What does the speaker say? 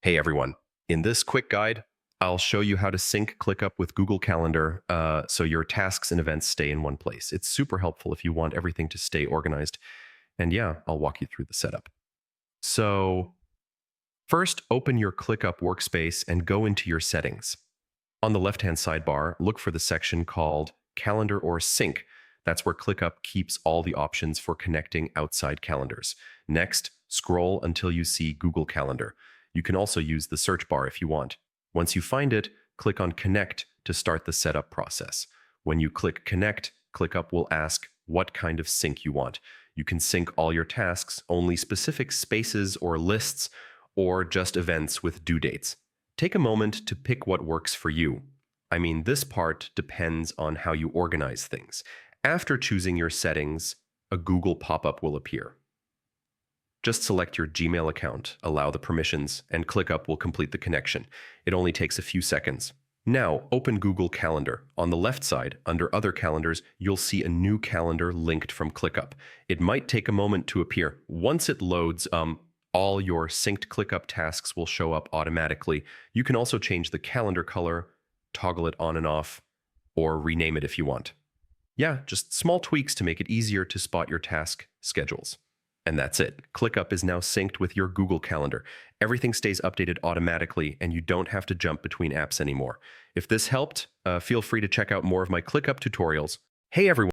Hey everyone, in this quick guide, I'll show you how to sync ClickUp with Google Calendar so your tasks and events stay in one place. It's super helpful if you want everything to stay organized. And yeah, I'll walk you through the setup. So first, open your ClickUp workspace and go into your settings. On the left-hand sidebar, look for the section called Calendar or Sync. That's where ClickUp keeps all the options for connecting outside calendars. Next, scroll until you see Google Calendar. You can also use the search bar if you want. Once you find it, click on Connect to start the setup process. When you click Connect, ClickUp will ask what kind of sync you want. You can sync all your tasks, only specific spaces or lists, or just events with due dates. Take a moment to pick what works for you. I mean, this part depends on how you organize things. After choosing your settings, a Google pop-up will appear. Just select your Gmail account, allow the permissions, and ClickUp will complete the connection. It only takes a few seconds. Now, open Google Calendar. On the left side, under Other Calendars, you'll see a new calendar linked from ClickUp. It might take a moment to appear. Once it loads, all your synced ClickUp tasks will show up automatically. You can also change the calendar color, toggle it on and off, or rename it if you want. Yeah, just small tweaks to make it easier to spot your task schedules. And that's it. ClickUp is now synced with your Google Calendar. Everything stays updated automatically, and you don't have to jump between apps anymore. If this helped, feel free to check out more of my ClickUp tutorials. Hey everyone!